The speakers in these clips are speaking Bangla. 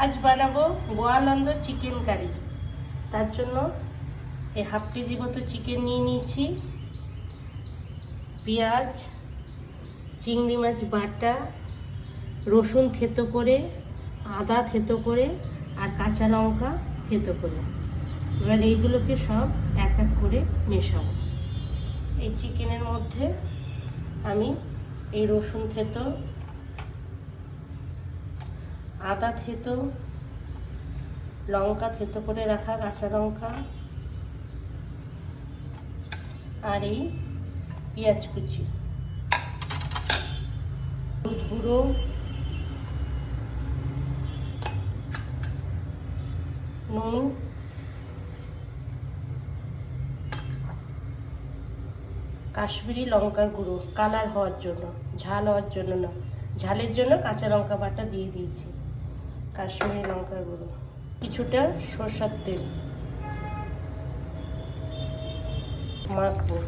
আজ বানাবো গোয়ালন্দ চিকেন কারি। তার জন্য এই হাফ কেজি মতো চিকেন নিয়ে নিয়েছি, পেঁয়াজ, চিংড়ি মাছ বাটা, রসুন থেতো করে, আদা থেতো করে, আর কাঁচা লঙ্কা থেতো করে। এবার এইগুলোকে সব এক এক করে মেশাবো। এই চিকেনের মধ্যে আমি এই রসুন থেতো, আদা থেতো, লঙ্কা থেতো করে রাখা কাঁচা লঙ্কা, আর এই পেঁয়াজ কুচি, গুঁড়ো, নুন, কাশ্মীরি লঙ্কার গুঁড়ো, কালার হওয়ার জন্য, ঝাল হওয়ার জন্য না, ঝালের জন্য কাঁচা লঙ্কা বাটা দিয়ে দিয়েছি, কাশ্মীরি লঙ্কার গুঁড়ো, কিছুটা সরষের তেল মাখবো।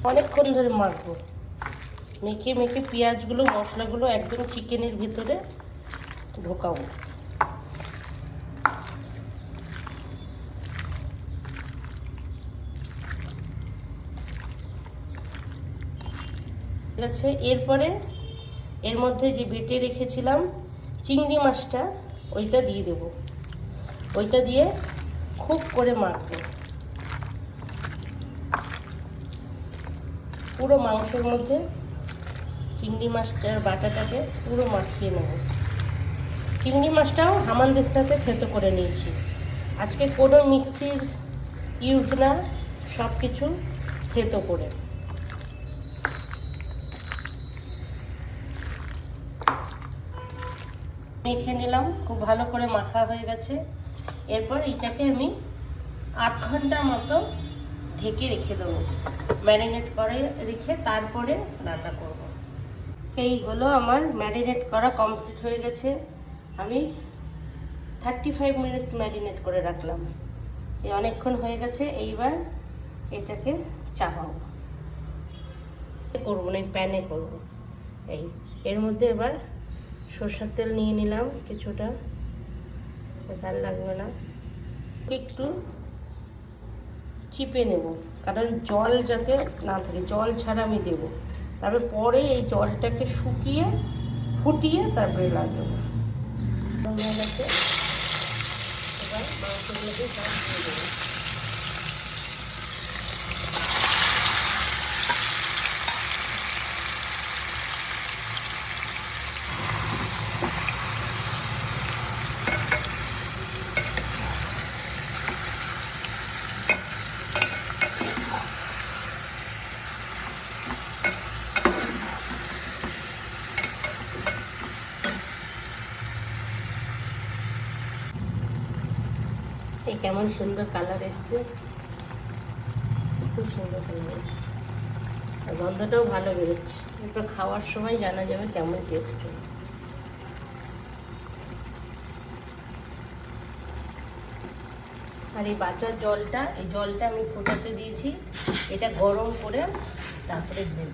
অনেকক্ষণ ধরে মাখবো, মেখে মেখে পেঁয়াজগুলো মশলাগুলো একদম চিকেনের ভিতরে ঢোকাবো। ঠিক আছে, এরপরে এর মধ্যে যে বেটে রেখেছিলাম চিংড়ি মাছটা ওইটা দিয়ে দেবো, ওইটা দিয়ে খুব করে মাখবো, পুরো মাংসের মধ্যে চিংড়ি মাছটার বাটাটাকে পুরো মাখিয়ে নেব। চিংড়ি মাছটাও হামানদিস্তাতে থেতো করে নিয়েছি, আজকে কোনো মিক্সির ইউজ না, সব কিছু থেতো করে। মেখে নিলাম, খুব ভালো করে মাখা হয়ে গেছে। এরপর এটাকে আমি 8 ঘন্টার মতো ঢেকে রেখে দেবো, ম্যারিনেট করে রেখে তারপরে রান্না করব। এই হলো আমার ম্যারিনেট করা কমপ্লিট হয়ে গেছে। আমি 35 মিনিটস ম্যারিনেট করে রাখলাম, এই অনেকক্ষণ হয়ে গেছে। এইবার এটাকে চাপাবো, করবো না, এই প্যানে করবো। এই এর মধ্যে এবার সরষের তেল নিয়ে নিলাম কিছুটা, ঝাল লাগবে না, একটু চিপে নেব, কারণ জল যাতে না থাকে, জল ছাড়া আমি দেবো। তারপরে পরে এই জলটাকে শুকিয়ে ফুটিয়ে তারপরে লাগাবো। এবার মাংসগুলোকে সব দিয়ে দেবো। এই কেমন সুন্দর কালার এসছে, খুব সুন্দর কালার এসছে, আর গন্ধটাও ভালো বেরোচ্ছে। এরপর খাওয়ার সময় জানা যাবে কেমন টেস্ট হবে। আর এই বাঁচার জলটা, এই জলটা আমি ফোটাতে দিয়েছি, এটা গরম করে তারপরে দেব।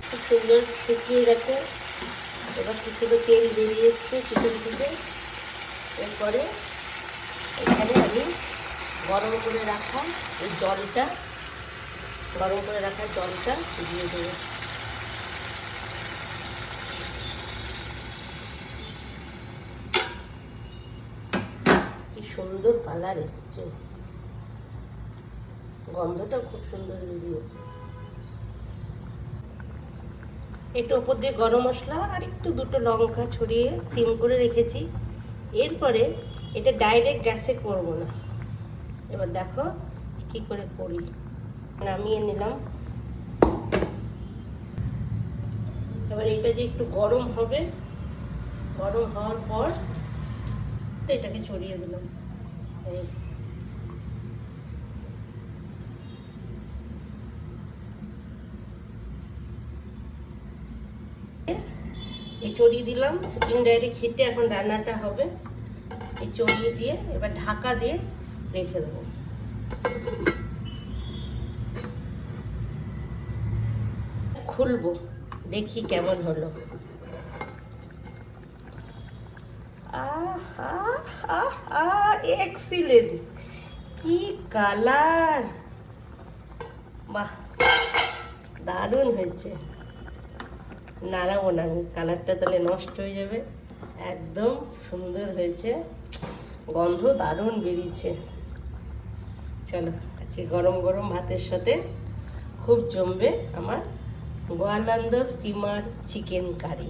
খুব সুন্দর শুকিয়ে গেছে, এবার কিছুটা তেল বেরিয়ে এসছে চিকেন থেকে। এরপরে এখানে আমি গরম করে রাখা এই জলটা, গরম করে রাখা জলটা দিয়ে দেবো। কি সুন্দর কালার এসছে, গন্ধটাও খুব সুন্দর বেরিয়েছে। একটু উপর দিয়ে গরম মশলা আর একটু দুটো লঙ্কা ছড়িয়ে সিম করে রেখেছি। এরপরে এটা ডাইরেক্ট গ্যাসে করব না, এবার দেখো কি করে করি। নামিয়ে নিলাম, এবার এটা যে একটু গরম হবে, গরম হওয়ার পর এটাকে ছড়িয়ে দিলাম। এই এই চড়িয়ে দিলাম, ইনডাইরেক্ট হিটে এখন রান্নাটা হবে। এই চড়িয়ে দিয়ে এবার ঢাকা দিয়ে রেখে দেবো। খুলবো, দেখি কেমন হলো। এক্সিলেন্ট, কি কালার, বাহ দারুণ হয়েছে। নাড়াবো না, কালারটা তাহলে নষ্ট হয়ে যাবে। একদম সুন্দর হয়েছে, গন্ধ দারুণ বেরিয়েছে। চলো আজকে গরম গরম ভাতের সাথে খুব জমবে আমার গোয়ালন্দ স্টিমার চিকেন কারি।